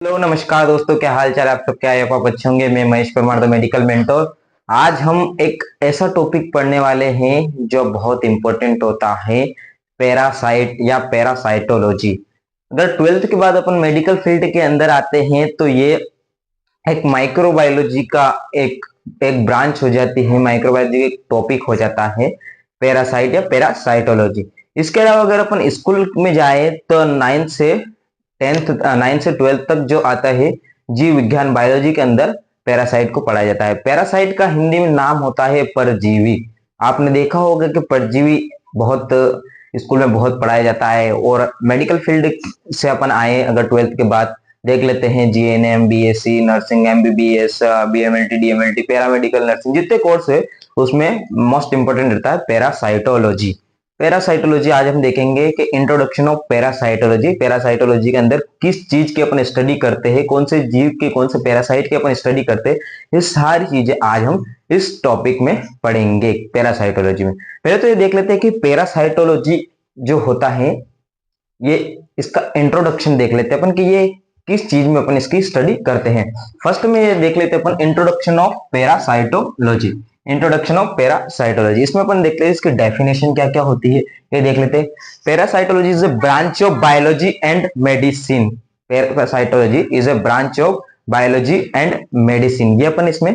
Hello नमस्कार दोस्तों, क्या हाल चाल आप सब? क्या है आप अच्छे होंगे। मैं Mahesh Parmar, the medical mentor. आज हम एक ऐसा टॉपिक पढ़ने वाले हैं जो बहुत इंपॉर्टेंट होता है, पैरासाइट या पैरासाइटोलॉजी। अगर ट्वेल्थ के बाद अपन मेडिकल फील्ड के अंदर आते हैं तो ये एक माइक्रोबायोलॉजी का एक एक ब्रांच हो जाती है, माइक्रोबायोलॉजी एक टॉपिक हो जाता है, पैरासाइट या पैरासाइटोलॉजी। इसके अलावा अगर अपन स्कूल में जाए तो नाइन्थ से ट्वेल्थ तक जो आता है जीव विज्ञान बायोलॉजी के अंदर पैरासाइट को पढ़ाया जाता है। पैरासाइट का हिंदी में नाम होता है परजीवी। आपने देखा होगा कि परजीवी बहुत स्कूल में बहुत पढ़ाया जाता है। और मेडिकल फील्ड से अपन आए अगर ट्वेल्थ के बाद देख लेते हैं GNM, BSc nursing, MBBS, BMLT, DMLT, paramedical nursing, जितने कोर्स है उसमें मोस्ट इंपोर्टेंट रहता है पैरासाइटोलॉजी। पैरासाइटोलॉजी आज हम देखेंगे कि इंट्रोडक्शन ऑफ पैरासाइटोलॉजी। पैरासाइटोलॉजी के अंदर किस चीज की अपन स्टडी करते हैं, कौन से जीव के, कौन से पैरासाइट की अपन स्टडी करते हैं, ये सारी चीजें आज हम इस टॉपिक में पढ़ेंगे पैरासाइटोलॉजी में। पहले तो ये देख लेते हैं कि पैरासाइटोलॉजी जो होता है, ये इसका इंट्रोडक्शन देख लेते हैं अपन कि ये किस चीज में अपन इसकी स्टडी करते हैं। फर्स्ट में ये देख लेते हैं अपन introduction of parasitology. Introduction of parasitology, इसमें अपन देखते हैं इसकी डेफिनेशन क्या क्या होती है, ये देख लेते हैं। Parasitology is a branch of biology and medicine. Parasitology is a branch of biology and medicine, ये अपन इसमें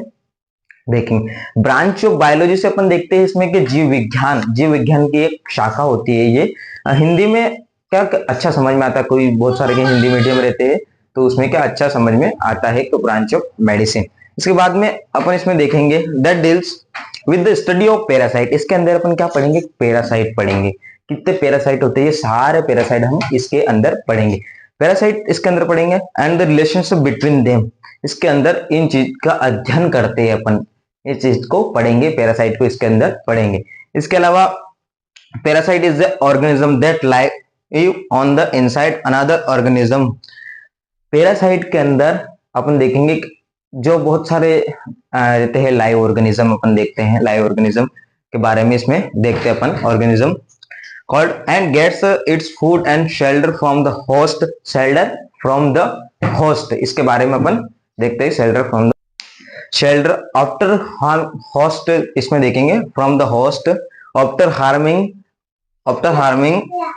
देखेंगे। ब्रांच ऑफ बायोलॉजी से अपन देखते हैं इसमें कि जीव विज्ञान की एक शाखा होती है। ये हिंदी में क्या अच्छा समझ में आता है, कोई बहुत सारे के हिंदी मीडियम रहते हैं तो उसमें क्या अच्छा समझ में आता है तो ब्रांच ऑफ मेडिसिन। इसके बाद में अपन इसमें देखेंगे that deals with the study of parasite. इसके अंदर अपन क्या पढ़ेंगे, पैरासाइट पढ़ेंगे। कितने पैरासाइट होते हैं, ये सारे पैरासाइट हम इसके अंदर पढ़ेंगे। पैरासाइट इसके अंदर पढ़ेंगे and the relationship between them. इसके अंदर इन चीज का अध्ययन करते हैं अपन, इस चीज को पढ़ेंगे, पैरासाइट को इसके अंदर पढ़ेंगे। इसके अलावा parasite is the organism that live on the inside another organism. Parasite के अंदर अपन देखेंगे जो बहुत सारे रहते हैं लाइव ऑर्गेनिज्म, अपन देखते हैं लाइव ऑर्गेनिज्म के बारे में इसमें देखते हैं अपन। Organism called and gets its food and shelter from the host, shelter from the host, इसके बारे में अपन देखते हैं। shelter from the shelter after harm host, इसमें देखेंगे from the host after harming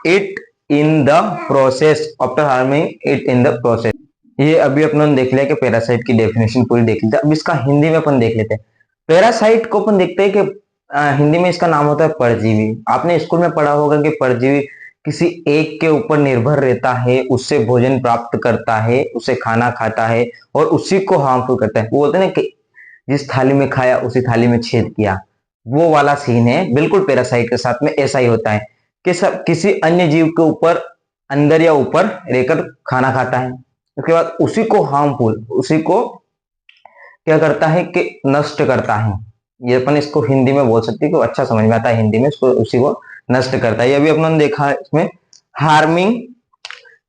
it in the process, after harming it in the process। ये अभी अपन देख लिया कि पैरासाइट की डेफिनेशन पूरी देख ली। अब इसका हिंदी में अपन देख लेते हैं। पैरासाइट को अपन देखते हैं कि हिंदी में इसका नाम होता है परजीवी। आपने स्कूल में पढ़ा होगा कि परजीवी किसी एक के ऊपर निर्भर रहता है, उससे भोजन प्राप्त करता है, उसे खाना खाता है और उसी को हार्मफुल करता है। वो बोलते हैं ना कि जिस थाली में खाया उसी थाली में छेद किया, वो वाला सीन है। बिल्कुल पैरासाइट के साथ में ऐसा ही होता है कि सब किसी अन्य जीव के ऊपर अंदर या ऊपर रहकर खाना खाता है, उसके बाद उसी को हार्मफुल, उसी को क्या करता है कि नष्ट करता है। ये अपन इसको हिंदी में बोल सकते हैं कि अच्छा समझ में आता है हिंदी में, इसको उसी को नष्ट करता है। ये अभी अपन देखा है इसमें harming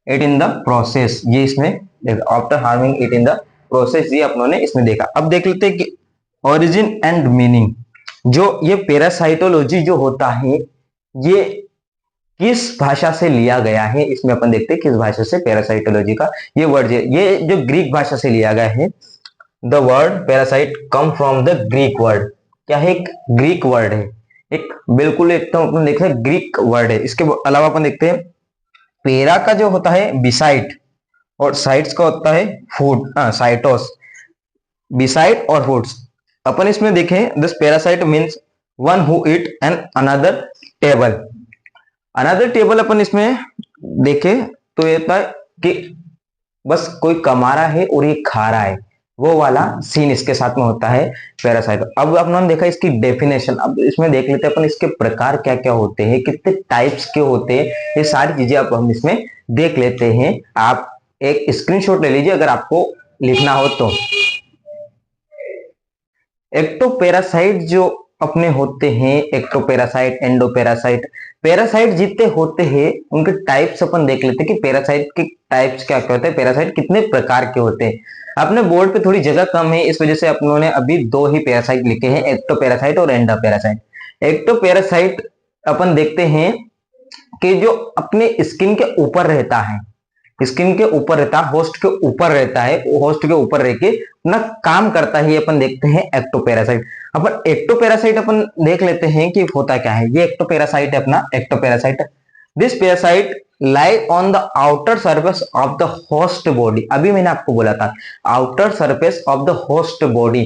it in the process, ये इसमें after harming it in the process, ये अपनों ने इसमें देखा। अब देख लेते हैं कि ओरिजिन एंड मीनिंग। जो ये पैरासाइटोलॉजी जो होता है ये किस भाषा से लिया गया है, इसमें अपन देखते हैं किस भाषा से पैरासाइटोलॉजी का ये वर्ड, ये जो ग्रीक भाषा से लिया गया है। The word parasite come from the Greek word, क्या है, एक ग्रीक वर्ड है, एक बिल्कुल एकदम अपन देखते हैं ग्रीक वर्ड है। इसके अलावा अपन देखते हैं पेरा का जो होता है बिसाइट और साइट्स का होता है फूड, साइटोस, बिसाइट और फूड्स। अपन इसमें देखें this parasite means one who eat and another table. Another table अपन इसमें देखे तो ये था कि बस कोई कमा रहा है और ये खा रहा है, वो वाला सीन इसके साथ में होता है पैरासाइट। अब अपने देखा इसकी डेफिनेशन। अब इसमें देख लेते हैं अपन इसके प्रकार क्या क्या होते हैं, कितने टाइप्स के होते हैं, ये सारी चीजें अब हम इसमें देख लेते हैं। आप एक स्क्रीनशॉट ले लीजिए अगर आपको लिखना हो तो। एक्टोपैरासाइट जो अपने होते हैं, एक्टोपैरासाइट, एंडोपैरासाइट, पैरासाइट जितने होते हैं उनके टाइप्स अपन देख लेते हैं कि पैरासाइट के टाइप्स क्या क्या होते हैं, पैरासाइट कितने प्रकार के होते हैं। अपने बोर्ड पे थोड़ी जगह कम है, इस वजह से अपनों ने अभी दो ही पैरासाइट लिखे हैं, एक्टोपैरासाइट और एंडोपैरासाइट। एक्टोपैरासाइट अपन देखते हैं कि जो अपने स्किन के ऊपर रहता है, स्किन के ऊपर रहता है, होस्ट के ऊपर रहता है, होस्ट के ऊपर रह के अपना काम करता है। अपन देखते हैं एक्टोपैरासाइट। अपन एक्टोपैरासाइट अपन देख लेते हैं कि होता क्या है। ये एक्टोपैरासाइट है अपना ectoparasite. This parasite lie on the outer surface of the host body. अभी मैंने आपको बोला था outer surface of the host body.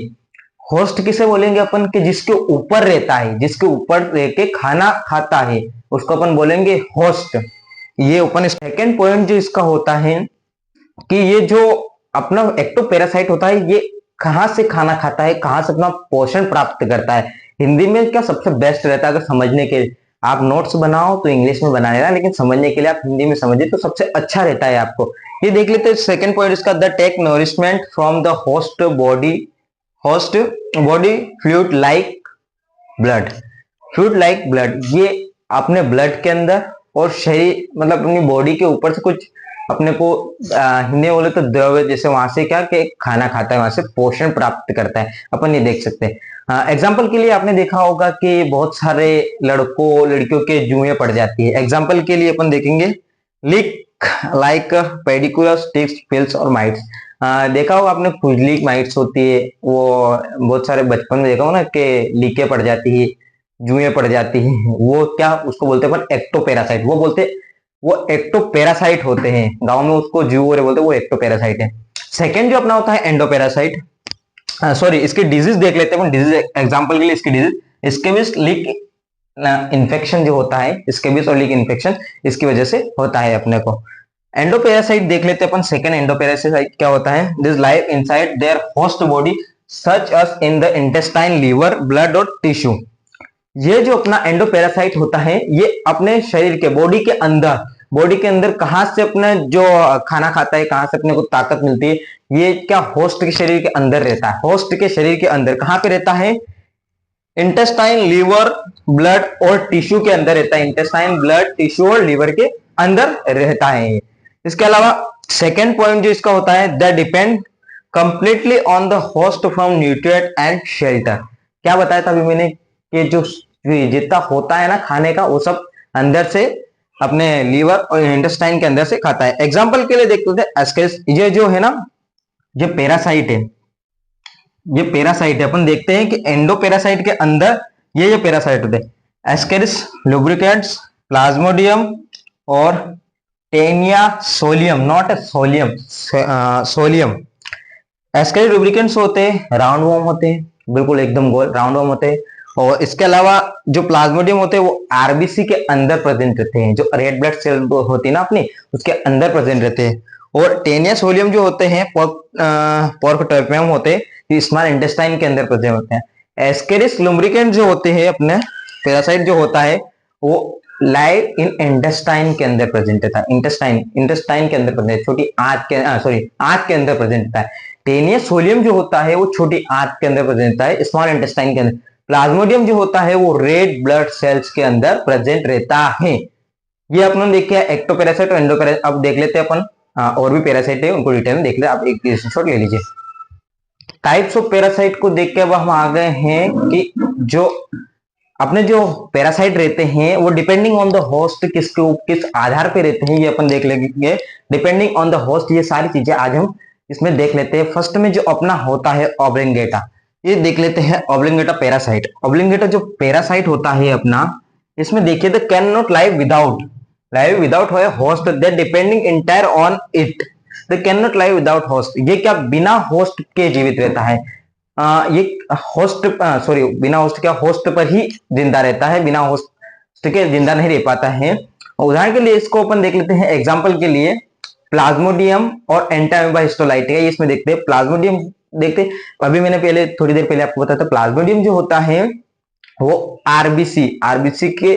Host किसे बोलेंगे अपन कि जिसके ऊपर रहता है, जिसके ऊपर रह के खाना खाता है, उसको अपन बोलेंगे होस्ट। ये अपन सेकेंड पॉइंट जो इसका होता है कि ये जो अपना एक्टोपैरासाइट होता है, ये कहां से खाना खाता है, कहां से अपना पोषण प्राप्त करता है। हिंदी में क्या सबसे बेस्ट रहता है, अगर समझने के आप नोट्स बनाओ तो इंग्लिश में बना लेना, लेकिन समझने के लिए आप हिंदी में समझिए तो सबसे अच्छा रहता है आपको। ये देख लेते हैं सेकंड पॉइंट इसका, the take nourishment from the host body, host body fluid like blood, fluid like blood. ये अपने ब्लड के अंदर और शरीर मतलब अपनी बॉडी के ऊपर से कुछ अपने को हिंदी बोले तो द्रव्य जैसे वहां से क्या कि खाना खाता है, वहां से पोषण प्राप्त करता है। अपन ये देख सकते हैं। एग्जाम्पल के लिए आपने देखा होगा कि बहुत सारे लड़कों लड़कियों के जुएं पड़ जाती है। एग्जाम्पल के लिए अपन देखेंगे लिक लाइक पेडिकुलस टिक्स पिल्स और माइट्स। देखा होगा आपने खुजली माइट्स होती है, वो बहुत सारे बचपन में देखा होगा ना कि लीके पड़ जाती है, जुएं पड़ जाती है, वो क्या उसको बोलते हैं अपन एक्टोपैरासाइट। वो बोलते वो एक्टोपैरासाइट होते हैं, गांव में उसको जू बोलते हैं, वो एक्टोपैरासाइट है। सेकंड जो अपना होता है एंडोपैरासाइट। सॉरी इसकी डिजीज देख लेते हैं डिजीज। एग्जांपल के लिए इसकी डिजीज स्केबिस लीक इन्फेक्शन जो होता है, स्केबिस और लीक इन्फेक्शन इसकी वजह से होता है अपने को। एंडोपैरासाइट देख लेते हैं अपन। सेकंड एंडोपैरासाइट क्या होता है, this live inside their host body such as in the intestine, liver, blood और टिश्यू। ये जो अपना एंडोपैरासाइट होता है ये अपने शरीर के बॉडी के अंदर कहां से अपने जो खाना खाता है, कहां से अपने को ताकत मिलती है, ये क्या होस्ट के शरीर के अंदर रहता है। होस्ट के शरीर के अंदर कहां पे रहता है, इंटेस्टाइन, लीवर, ब्लड और टिश्यू के अंदर रहता है। इंटेस्टाइन, ब्लड, टिश्यू और लीवर के अंदर रहता है। इसके अलावा सेकेंड पॉइंट जो इसका होता है, the depend completely on the host from nutrient and shelter. क्या बताया था अभी मैंने कि जो जितना होता है ना खाने का, वो सब अंदर से अपने लीवर और इंटेस्टाइन के अंदर से खाता है। एग्जांपल के लिए देखते थे एस्केरिस। ये जो है ना, ये पैरासाइट है, ये पैरासाइट है। अपन देखते हैं कि एंडोपैरासाइट के अंदर ये जो पैरासाइट होते हैं एस्केरिस लुब्रिकेंट्स, प्लाज्मोडियम और Taenia solium, not solium, solium. Ascaris lubricants होते हैं, राउंड वॉर्म होते हैं, बिल्कुल एकदम गोल राउंड वॉर्म होते हैं। और इसके अलावा जो प्लाज्मोडियम होते हैं वो आरबीसी के अंदर प्रेजेंट रहते हैं, जो रेड ब्लड सेल होती है ना अपनी, उसके अंदर प्रेजेंट रहते हैं। और टेनिया सोलियम जो होते हैं पोर्कोटोपियम होते हैं, स्मॉल इंटेस्टाइन के अंदर प्रेजेंट होते हैं। एस्केरिस लुब्रिकेंट जो होते हैं अपने पैरासाइट जो होता है वो लाइव इन इंटेस्टाइन के अंदर प्रेजेंट रहता है। इंटेस्टाइन के अंदर प्रेजेंट, छोटी आंत के आंत के अंदर प्रेजेंट रहता है। टेनिया सोलियम जो होता है वो छोटी आंत के अंदर प्रेजेंट रहता है, स्मॉल इंटेस्टाइन के अंदर। प्लाज्मोडियम जो होता है वो रेड ब्लड सेल्स के अंदर प्रेजेंट रहता है। ये अपन देखे एक्टोपैरासाइट और एंडोपैरासाइट। अब देख लेते हैं अपन और भी पैरासाइट है, उनको डिटेल में देख ले। आप एक स्क्रीनशॉट ले लीजिए। टाइप्स ऑफ पैरासाइट को देख के अब हम आ गए हैं कि जो अपने जो पैरासाइट रहते हैं वो डिपेंडिंग ऑन द होस्ट किस आधार पे रहते हैं, ये अपन देख लेंगे। डिपेंडिंग ऑन द होस्ट, ये सारी चीजें आज हम इसमें देख लेते हैं। फर्स्ट में जो अपना होता है ऑब्लिंगेटा, ये देख लेते हैं ऑब्लिंगेटा पैरासाइट। ऑब्लिंगेटा जो पैरासाइट होता है अपना, इसमें देखिए the can not live without host, that depending entire on it, the can not live without host. ये क्या बिना होस्ट के जीवित रहता है। ये होस्ट बिना होस्ट क्या होस्ट पर ही जिंदा रहता है, बिना होस्ट के जिंदा नहीं रह पाता है। उदाहरण के लिए इसको अपन देख लेते हैं। एग्जाम्पल के लिए प्लाज्मोडियम और एंटामीबा हिस्टोलाइटिका, इसमें देखते हैं। प्लाज्मोडियम देखते, अभी मैंने पहले थोड़ी देर पहले आपको बताया था, प्लाज्मोडियम जो होता है वो आरबीसी के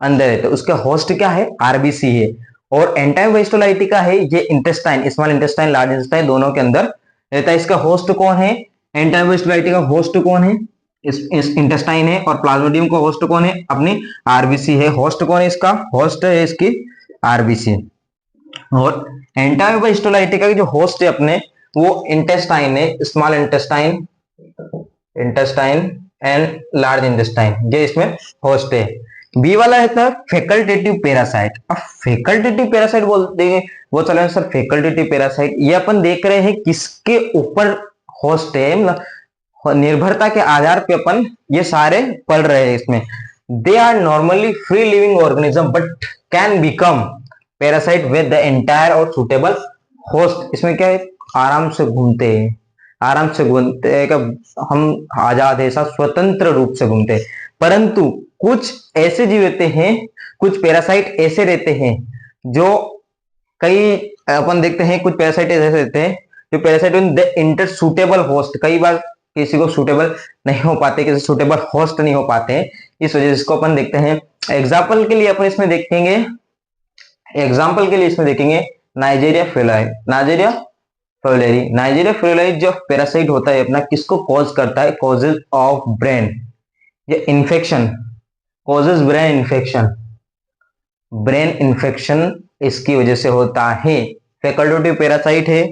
अंदर रहता है, उसका होस्ट क्या है, आरबीसी है। और एंटामीबा हिस्टोलाइटिका है, ये intestine, small intestine, large intestine दोनों के अंदर रहता है। इसका होस्ट कौन है, एंटामीबा हिस्टोलाइटिका होस्ट कौन है, इस इंटेस्टाइन है। और प्लाज्मोडियम का होस्ट कौन है, अपनी आरबीसी है। होस्ट कौन है इसका, होस्ट है इसकी आरबीसी। और एंटामीबा हिस्टोलाइटिका की जो होस्ट है अपने वो इंटेस्टाइन है, small intestine and large intestine, ये इसमें होस्ट है। बी वाला है था फैकल्टेटिव पैरासाइट। अब फैकल्टेटिव पैरासाइट बोलते हैं, वो चलो सर फैकल्टेटिव पैरासाइट ये अपन देख रहे हैं किसके ऊपर होस्ट है, मतलब निर्भरता के आधार पे अपन ये सारे पढ़ रहे हैं इसमें। They are normally free living organism but can become parasite with the entire or suitable host. इसमें क्या है, आराम से घूमते हैं, आराम से घूमते हैं, हम आजाद है, स्वतंत्र रूप से घूमते हैं। परंतु कुछ ऐसे जीव रहते हैं, कुछ पैरासाइट ऐसे रहते हैं जो कई अपन देखते हैं, कुछ पैरासाइट ऐसे रहते हैं जो parasite the inter suitable host, कई बार किसी को सुटेबल नहीं हो पाते, किसी सुटेबल होस्ट नहीं हो पाते हैं, इस वजह से इसको अपन देखते हैं। एग्जाम्पल के लिए अपन इसमें देखेंगे, एग्जाम्पल के लिए इसमें देखेंगे Naegleria fowleri, Naegleria fowleri. Naegleria fowleri जो पैरासाइट होता है अपना, किसको कॉज करता है, कॉजेज ऑफ ब्रेन या infection, causes brain infection, brain infection इसकी वजह से होता है। फैकल्टेटिव पैरासाइट है,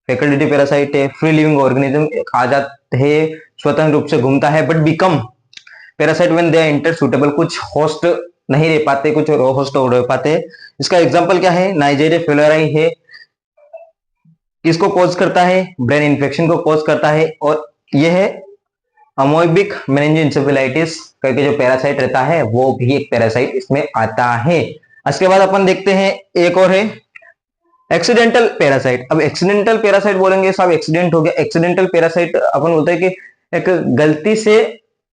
फैकल्टेटिव पैरासाइट है, फ्री लिविंग ऑर्गेनिज्म, आजाद है, स्वतंत्र रूप से घूमता है, but become parasite when they are enter suitable, कुछ होस्ट नहीं रह पाते, कुछ होस्ट रह पाते। इसका एग्जांपल क्या है, नाइजीरिया फेलेरी है, किसको कॉज करता है, ब्रेन इन्फेक्शन को कॉज करता है। और यह है अमोइबिक मेनिंजोइंसेफेलाइटिस करके जो पैरासाइट रहता है वो भी एक पैरासाइट इसमें आता है। इसके बाद अपन देखते हैं एक और है एक्सीडेंटल पैरासाइट। अब एक्सीडेंटल पैरासाइट बोलेंगे साहब, एक्सीडेंट हो गया, एक्सीडेंटल पैरासाइट अपन बोलते हैं कि एक गलती से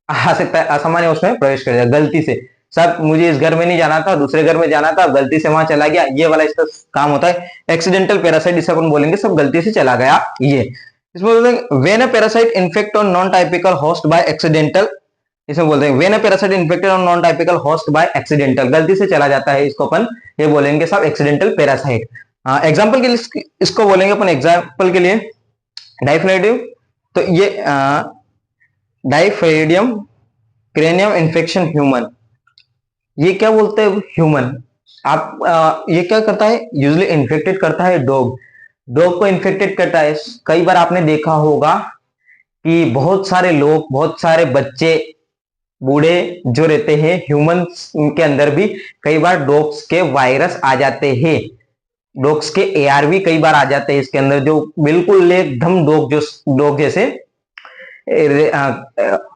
आ सकता है, असामान्य उसमें प्रवेश कर जाए गलती से, साहब मुझे इस घर में नहीं जाना था, दूसरे घर में जाना था, गलती से वहां चला गया, ये वाला इसका काम होता है एक्सीडेंटल पैरासाइट, इसे अपन बोलेंगे सब गलती से चला गया। ये इसमें बोलते हैं when a parasite infect on non typical host bye accidental, इसमें बोलते हैं when a parasite infected on non typical host bye accidental, गलती से चला जाता है, इसको अपन ये बोलेंगे सब एक्सीडेंटल पैरासाइट। एग्जांपल के लिए इसको बोलेंगे अपन, एग्जांपल के लिए डाइफिलेडियम, तो ये डाइफिलेडियम क्रेनियम इन्फेक्शन ह्यूमन, ये क्या बोलते हैं ह्यूमन। आप ये क्या करता है, यूजुअली इन्फेक्टेड करता है डॉग, डॉग को इन्फेक्टेड करता है। कई बार आपने देखा होगा कि बहुत सारे लोग, बहुत सारे बच्चे, बूढ़े जो रहते हैं, ह्यूमंस के अंदर भी कई बार डॉग्स के वायरस आ जाते हैं, डॉग्स के एआरवी कई बार आ जाते हैं इसके अंदर, जो बिल्कुल एकदम डॉग जैसे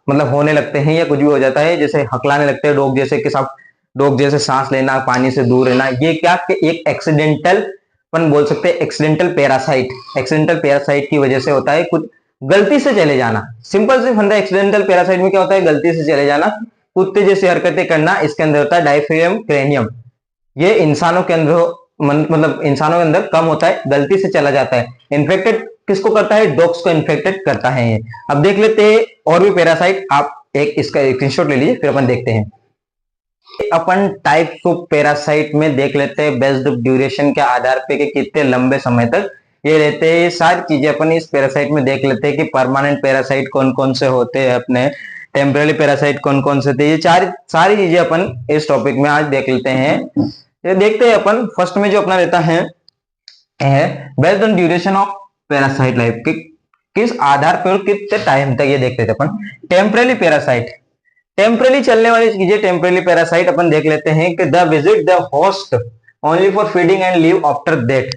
मतलब होने लगते हैं या कुछ भी हो जाता है, जैसे हकलाने लगते हैं डॉग जैसे, के साथ डॉग जैसे सांस लेना, पानी से दूर रहना, ये क्या कि एक एक्सीडेंटल अपन बोल सकते हैं एक्सीडेंटल पैरासाइट, एक्सीडेंटल पैरासाइट की वजह से होता है, कुछ गलती से चले जाना। सिंपल से फंडा, एक्सीडेंटल पैरासाइट में क्या होता है, गलती से चले जाना, कुत्ते जैसी हरकतें करना, इसके अंदर होता है डाइफिलेडियम क्रेनियम। ये इंसानों के अंदर मतलब इंसानों के अंदर कम होता है, गलती से चला जाता है। इन्फेक्टेड किसको करता है, डॉग्स को इन्फेक्टेड करता है। अब देख लेते हैं और भी पैरासाइट, आप एक इसका स्क्रीनशॉट ले लीजिए, फिर अपन देखते हैं। अपन टाइप्स ऑफ पैरासाइट में देख लेते हैं बेस्ड ड्यूरेशन के आधार पे कि कितने लंबे समय तक ये रहते हैं। ये सारी चीजें अपन इस पैरासाइट में देख लेते हैं कि परमानेंट पैरासाइट कौन कौन से होते हैं, अपने टेम्पररी पैरासाइट कौन कौन से थे, ये सारी चीजें अपन इस टॉपिक में आज देख लेते हैं। ये देखते हैं अपन, फर्स्ट में जो अपना रहता है based on duration of parasite life, किस आधार पर और कितने टाइम तक, ये देखते थे अपन। टेम्पररी पैरासाइट, टेम्पररी चलने वाली चीजें, टेम्पररी पैरासाइट अपन देख लेते हैं कि the visit the host only for feeding and leave after that.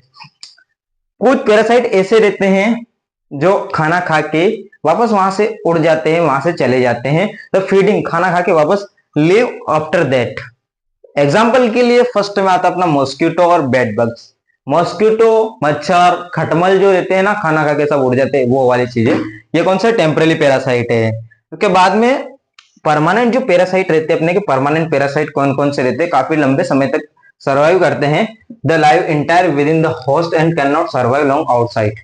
कुछ पैरासाइट ऐसे रहते हैं जो खाना खा के वापस वहां से उड़ जाते हैं, वहां से चले जाते हैं, द फीडिंग खाना खा के वापस, लीव आफ्टर दैट। एग्जाम्पल के लिए फर्स्ट में आता अपना मॉस्किटो और बेड बग्स। मॉस्किटो, मच्छर, खटमल जो रहते हैं ना, खाना खा के सब उड़ जाते हैं, वो वाली चीजें, ये कौन सा टेम्पररी पैरासाइट है। उसके बाद में परमानेंट जो पैरासाइट रहते हैं अपने के, परमानेंट पैरासाइट कौन कौन से रहते हैं, काफी लंबे समय तक सर्वाइव करते हैं, the live entire with in the host and can not survive long outside.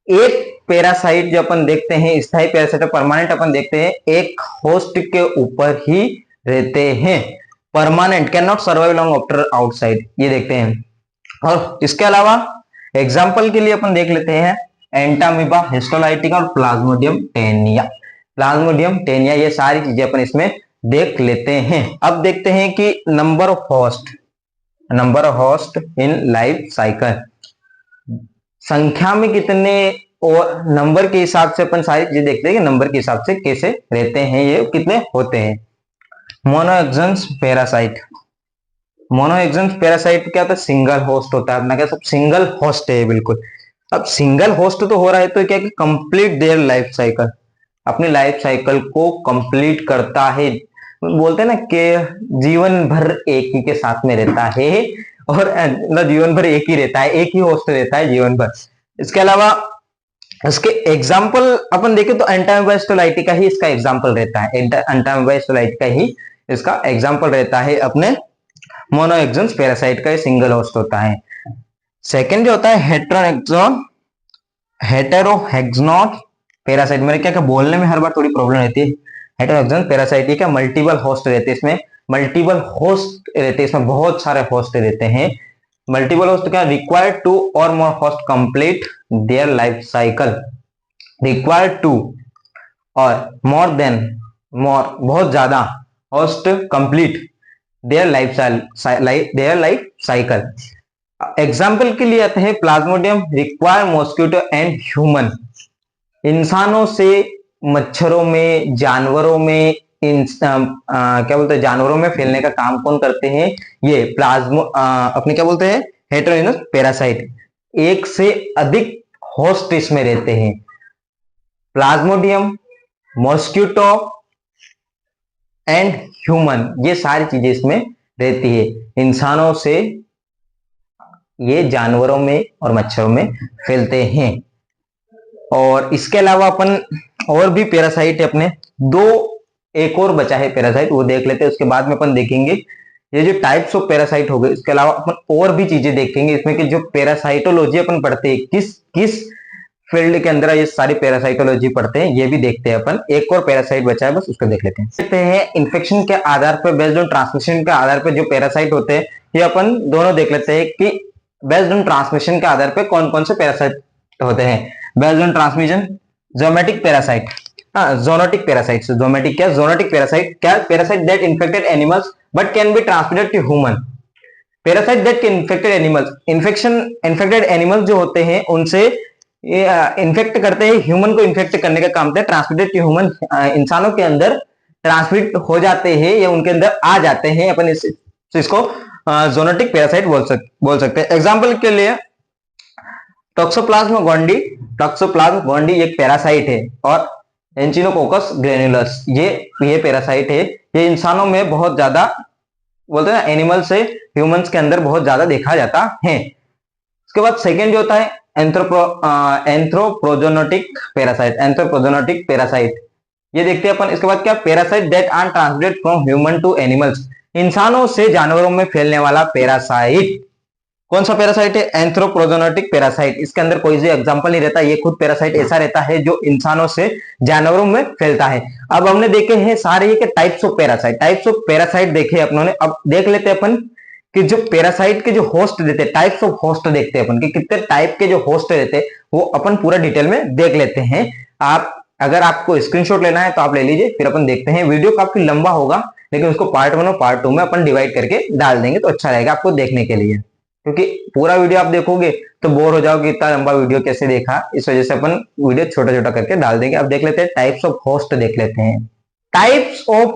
एक पैरासाइट जो अपन देखते हैं, स्थायी पैरासाइट परमानेंट अपन देखते हैं, एक होस्ट के ऊपर ही रहते हैं, permanent, can not survive long after outside, ये देखते हैं। और इसके अलावा एग्जाम्पल के लिए अपन देख लेते हैं एंटामीबा, हिस्टोलाइटिका और प्लाज्मोडियम टेनिया, प्लाज्मोडियम टेनिया, ये सारी चीजें अपन इसमें देख लेते हैं। अब देखते हैं कि number of host in life cycle, संख्या में कितने, और नंबर के हिसाब से अपन सारी चीजें देखते हैं कि नंबर के हिसाब से कैसे रहते हैं, ये कितने होते हैं। मोनोएक्सन्स पैरासाइट। मोनोएक्सन्स पैरासाइट क्या होता है? सिंगल होस्ट होता है अपना, क्या सब सिंगल होस्ट है बिल्कुल। अब सिंगल होस्ट तो हो रहा है तो क्या कि कंप्लीट देयर लाइफ साइकिल, अपनी लाइफ साइकिल को कंप्लीट करता है। बोलते हैं ना कि जीवन भर एक ही के साथ में रहता है, और मतलब जीवन भर एक ही रहता है, एक ही होस्ट रहता है जीवन भर। इसके अलावा इसके एग्जाम्पल अपन देखें तो एंटामेबास्टोलाइटी का ही इसका एग्जाम्पल रहता है, एंटामेबास्टोलाइटी का ही इसका एग्जाम्पल रहता है अपने मोनोएक्सन्स पैरासाइट का, सिंगल होस्ट होता है। सेकेंड जो होता है हेटेरोहेक्सोन पैरासाइट। मेरे क्या बोलने में हर बार थोड़ी प्रॉब्लम रहती है। हेटेरोहेक्सोन पैरासाइट क्या मल्टीपल होस्ट रहते हैं, इसमें मल्टीपल होस्ट रहते हैं, इसमें बहुत सारे होस्ट रहते हैं। मल्टीपल होस्ट क्या? रिक्वायर्ड टू और more host complete their life cycle, required two और मोर देन मोर बहुत ज्यादा host complete their life cycle. Example के लिए आते हैं plasmodium require mosquito and human. इंसानों से, मच्छरों में, जानवरों में, क्या बोलते हैं, जानवरों में फैलने का काम कौन करते हैं? ये अपने क्या बोलते हैं, हेटेरोजेनस पैरासाइट। एक से अधिक होस्ट इसमें रहते हैं। प्लाज्मोडियम, मॉस्किटो एंड ह्यूमन, ये सारी चीजें इसमें रहती है। इंसानों से, ये जानवरों में और मच्छरों में फैलते हैं। और इसके अलावा अपन और भी पैरासाइट है अपने, एक और बचा है पैरासाइट, वो देख लेते हैं, उसके बाद में अपन देखेंगे ये जो टाइप्स ऑफ पैरासाइट हो गए। इसके अलावा अपन और भी चीजें देखेंगे इसमें कि जो पैरासाइटोलॉजी अपन पढ़ते हैं, किस किस फील्ड के अंदर ये सारी पैरासाइटोलॉजी पढ़ते हैं, ये भी देखते हैं अपन। एक और पैरासाइट बचा है, बस उसको देख लेते हैं। देखते हैं इन्फेक्शन के आधार पर, बेस्ड ऑन ट्रांसमिशन के आधार पर जो पैरासाइट होते हैं, ये अपन दोनों देख लेते हैं कि बेस्ड ऑन ट्रांसमिशन के आधार पर कौन कौन से पैरासाइट होते हैं। Based on transmission, zomatic parasite, zoonotic parasite. Zomatic क्या? ज़ोनोटिक पैरासाइट क्या? Parasite that infected animals but can be transmitted to human. Parasite that can infected animals, infected animals जो होते हैं उनसे इन्फेक्ट करते हैं, ह्यूमन को इन्फेक्ट करने का काम होता है। ट्रांसमिटेड टू ह्यूमन, इंसानों के अंदर ट्रांसमिट हो जाते हैं या उनके अंदर आ जाते हैं। अपन इसको ज़ोनोटिक पैरासाइट बोल सकते हैं। एग्जाम्पल के लिए टॉक्सोप्लाज्मा गोंडी, टॉक्सोप्लाज्मा गोंडी एक पैरासाइट है, और एंचिनोकोकस ग्रेनुलस ये पैरासाइट है। ये इंसानों में बहुत ज्यादा, बोलते हैं ना, एनिमल से ह्यूमंस के अंदर बहुत ज्यादा देखा जाता है। उसके बाद सेकेंड जो होता है एंथ्रोपोजोनोटिक पैरासाइट, एंथ्रोपोजोनोटिक पैरासाइट ये देखते हैं अपन। इसके बाद क्या? Parasite that are transmitted from human to animals, इंसानों से जानवरों में फैलने वाला पैरासाइट। कौन सा पैरासाइट है? एंथ्रोपोजोनोटिक पैरासाइट। इसके अंदर कोई भी एग्जांपल नहीं रहता, ये खुद पैरासाइट ऐसा रहता है जो इंसानों से जानवरों में फैलता है। अब हमने देखे हैं सारे ये टाइप्स ऑफ पैरासाइट, देखे अपनों ने। अब देख लेते हैं अपन कि जो पैरासाइट के जो होस्ट रहते हैं, टाइप्स ऑफ होस्ट देखते हैं अपन कि कितने टाइप के जो होस्ट रहते हैं, वो अपन पूरा डिटेल में देख लेते हैं। अगर आपको स्क्रीनशॉट लेना है तो आप ले लीजिए, फिर अपन देखते हैं। वीडियो काफी लंबा होगा, लेकिन उसको पार्ट 1 और पार्ट 2 में अपन डिवाइड करके डाल देंगे तो अच्छा रहेगा आपको देखने के लिए, क्योंकि पूरा वीडियो आप देखोगे तो बोर हो जाओगे, इतना लंबा वीडियो कैसे देखा। इस वजह से अपन वीडियो छोटा छोटा करके डाल देंगे। अब देख लेते हैं टाइप्स ऑफ होस्ट, देख लेते हैं टाइप्स ऑफ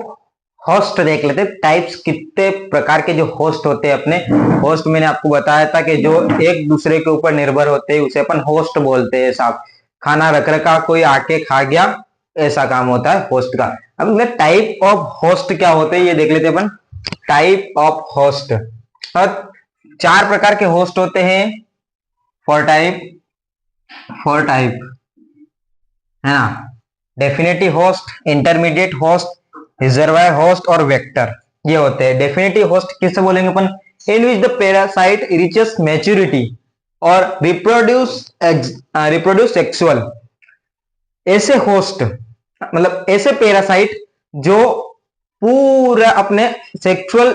होस्ट, देख लेते हैं टाइप्स, कितने प्रकार के जो होस्ट होते हैं अपने। होस्ट मैंने आपको बताया था कि जो एक दूसरे के ऊपर निर्भर होते हैं उसे अपन होस्ट बोलते हैं। साहब खाना रख रखा, कोई आके खा गया, ऐसा काम होता है होस्ट का। अब टाइप ऑफ होस्ट क्या होते हैं ये देख लेते हैं अपन। टाइप ऑफ होस्ट, 4 प्रकार के होस्ट होते हैं। फॉर टाइप है ना, definitive host, intermediate host, reservoir host और वेक्टर, ये होते हैं। डेफिनेटिव होस्ट किससे बोलेंगे अपन? In which the parasite reaches maturity और रिप्रोड्यूस सेक्सुअल। ऐसे होस्ट मतलब ऐसे पैरासाइट जो पूरा अपने सेक्सुअल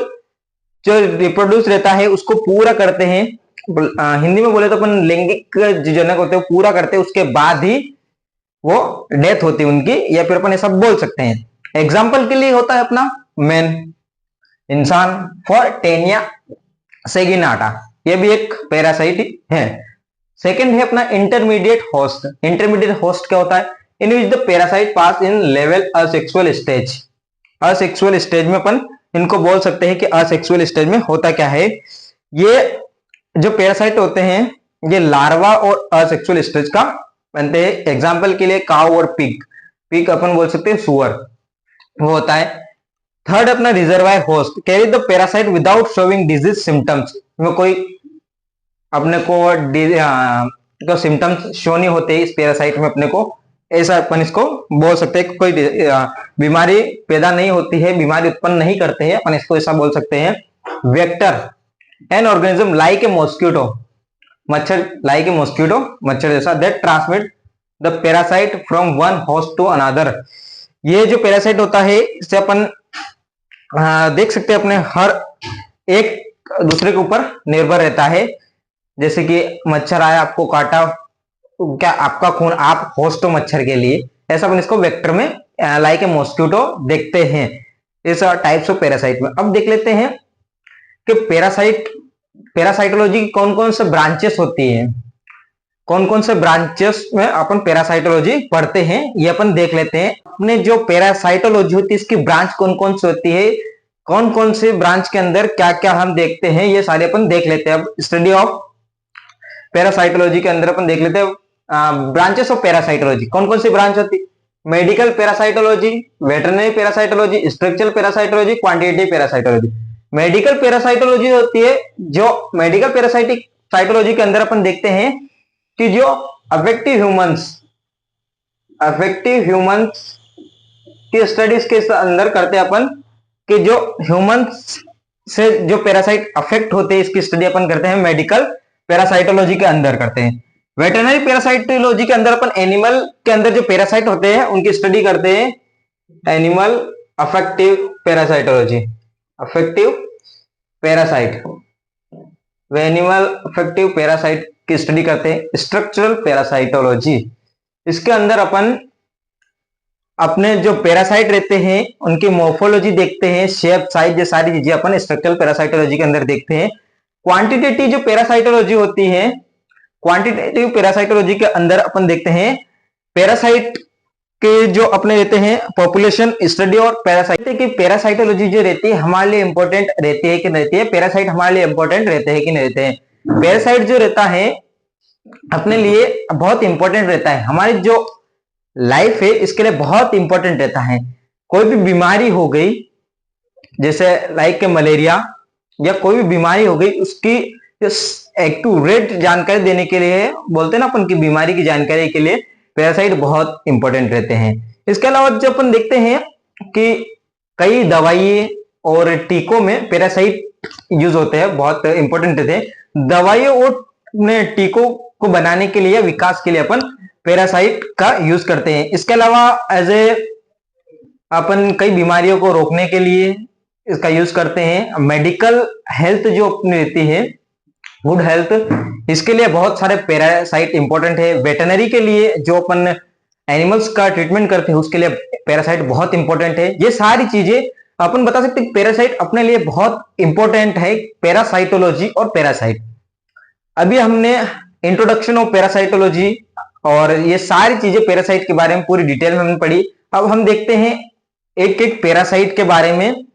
जो रिप्रोड्यूस रहता है उसको पूरा करते हैं। हिंदी में बोले तो अपन लैंगिक जो जनक होते हैं पूरा करते हैं, उसके बाद ही वो डेथ होती है उनकी, या फिर अपन ऐसा बोल सकते हैं। एग्जाम्पल के लिए होता है अपना मैन, इंसान। फॉर टेनिया सेगिनाटा, ये भी एक पैरासाइट है। सेकंड है अपना इंटरमीडिएट होस्ट। इंटरमीडिएट होस्ट क्या होता है? In which the parasite pass in level asexual stage. Asexual stage में अपन इनको बोल सकते हैं कि असेक्सुअल स्टेज में होता क्या है, ये जो पैरासाइट होते हैं ये लार्वा और असेक्सुअल स्टेज का बनते हैं। एग्जाम्पल के लिए काउ और पिग, पिग अपन बोल सकते हैं सुअर, वो होता है। थर्ड अपना reservoir host carry the parasite without showing disease symptoms, में कोई अपने को सिम्टम्स शो नहीं होते इस पैरासाइट में अपने को, ऐसा अपन इसको बोल सकते हैं। कोई बीमारी पैदा नहीं होती है, बीमारी उत्पन्न नहीं करते हैं, अपन इसको ऐसा बोल सकते हैं। Vector an organism like a mosquito, मच्छर, लाइक ए मॉस्किटो, मच्छर जैसा, that transmit the parasite from one host to another. ये जो पैरासाइट होता है इससे अपन देख सकते हैं अपने हर एक दूसरे के ऊपर निर्भर रहता है। जैसे कि मच्छर आया आपको काटा, क्या आपका खून आप होस्ट हो मच्छर के लिए, ऐसा अपन इसको वेक्टर में लाइक ए मॉस्किटो देखते हैं इस टाइप्स ऑफ पैरासाइट में। अब देख लेते हैं कि पैरासाइटोलॉजी की कौन कौन से ब्रांचेस होती हैं, कौन कौन से ब्रांचेस में अपन पैरासाइटोलॉजी पढ़ते हैं, ये अपन देख लेते हैं। अपने जो पैरासाइटोलॉजी होती है इसकी ब्रांच कौन कौन सी होती है, कौन कौन से ब्रांच के अंदर क्या क्या हम देखते हैं, ये सारे अपन देख लेते हैं। अब स्टडी ऑफ पैरासाइटोलॉजी के अंदर अपन देख लेते हैं ब्रांचेस ऑफ पैरासाइटोलॉजी। कौन कौन सी ब्रांच होती है? Medical parasitology, veterinary parasitology, structural parasitology, quantitative parasitology. Medical parasitology होती है, जो मेडिकल पैरासाइटोलॉजी के अंदर अपन देखते हैं कि जो अफेक्टिव ह्यूमंस की स्टडीज के अंदर करते हैं अपन, कि जो ह्यूमंस से जो पैरासाइट अफेक्ट होते हैं इसकी स्टडी अपन करते हैं मेडिकल पैरासाइटोलॉजी के अंदर करते हैं। वेटरनरी पैरासाइटोलॉजी के अंदर अपन एनिमल के अंदर जो पैरासाइट होते हैं उनकी स्टडी करते हैं, animal affective parasitology, affective parasite, animal affective parasite की स्टडी करते हैं। स्ट्रक्चरल पैरासाइटोलॉजी, इसके अंदर अपन अपने जो पैरासाइट रहते हैं उनकी मोर्फोलॉजी देखते हैं, शेप, साइज, ये सारी चीजें अपन स्ट्रक्चरल पैरासाइटोलॉजी के अंदर देखते हैं। क्वांटिटेटिव जो पैरासाइटोलॉजी होती है, क्वांटिटेटिव पैरासाइटोलॉजी के अंदर अपन देखते हैं पैरासाइट के जो अपने रहते हैं पॉपुलेशन स्टडी और पैरासाइट की पैरासाइटोलॉजी जो रहती है हमारे लिए इंपॉर्टेंट रहती है कि नहीं रहती है, पैरासाइट हमारे लिए इंपॉर्टेंट रहते हैं कि नहीं रहते हैं। पैरासाइट जो रहता है अपने लिए बहुत इंपॉर्टेंट रहता है, हमारी जो लाइफ है इसके लिए बहुत इंपॉर्टेंट रहता है। कोई भी बीमारी हो गई, जैसे लाइक के मलेरिया या कोई भी बीमारी हो गई, उसकी एक्यूरेट जानकारी देने के लिए बोलते हैं ना अपन की बीमारी की जानकारी के लिए पैरासाइट बहुत इंपॉर्टेंट रहते हैं। इसके अलावा जब अपन देखते हैं कि कई दवाई और टीकों में पैरासाइट यूज होते हैं, बहुत इंपॉर्टेंट रहते हैं। दवाइयों और टीकों को बनाने के लिए, विकास के लिए अपन पैरासाइट का यूज करते हैं। इसके अलावा एज ए अपन कई बीमारियों को रोकने के लिए इसका यूज करते हैं। मेडिकल हेल्थ जो अपनी रहती है, गुड हेल्थ, इसके लिए बहुत सारे पैरासाइट इंपॉर्टेंट है। वेटरनरी के लिए जो अपन एनिमल्स का ट्रीटमेंट करते हैं उसके लिए पैरासाइट बहुत इंपॉर्टेंट है। ये सारी चीजें अपन बता सकते हैं पैरासाइट अपने लिए बहुत इंपॉर्टेंट है, पैरासाइटोलॉजी और पैरासाइट। अभी हमने इंट्रोडक्शन ऑफ पैरासाइटोलॉजी और ये सारी चीजें पैरासाइट के बारे में पूरी डिटेल में हमने पढ़ी। अब हम देखते हैं एक एक पैरासाइट के बारे में।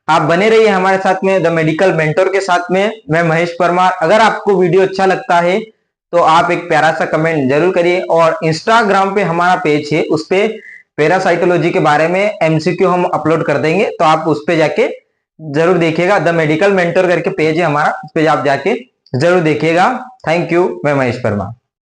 आप बने रहिए हमारे साथ में द मेडिकल मेंटर के साथ में। मैं महेश परमार। अगर आपको वीडियो अच्छा लगता है तो आप एक प्यारा सा कमेंट जरूर करिए, और इंस्टाग्राम पे हमारा पेज है, उस पे पैरासाइटोलॉजी के बारे में एमसीक्यू हम अपलोड कर देंगे, तो आप उस पे जाके जरूर देखिएगा। द मेडिकल मेंटर करके पेज है हमारा, उस पे आप जाके जरूर देखिएगा। Thank you. मैं महेश परमार।